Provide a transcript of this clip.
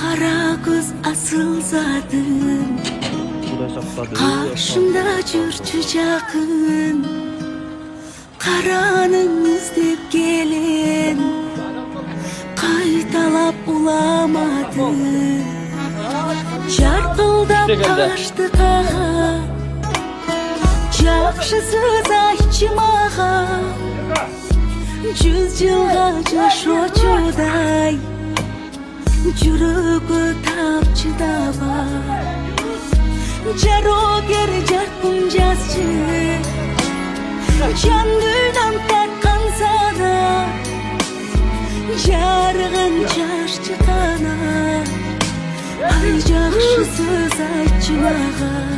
Kara göz asıl zadım, karşımda жүрчү жакын. Karanın izlep gelin, kaytalap ulamadı. Jarkıldap kaçtı kağa, jakşısız aytчы мага. 100 жылга жашоочудай, жүрөгү тапчы даба. Жарогер жаркын жазчы, can dünyam takkan sana, jarığın çarşı kana. Ay jakşı söz aytчы мага.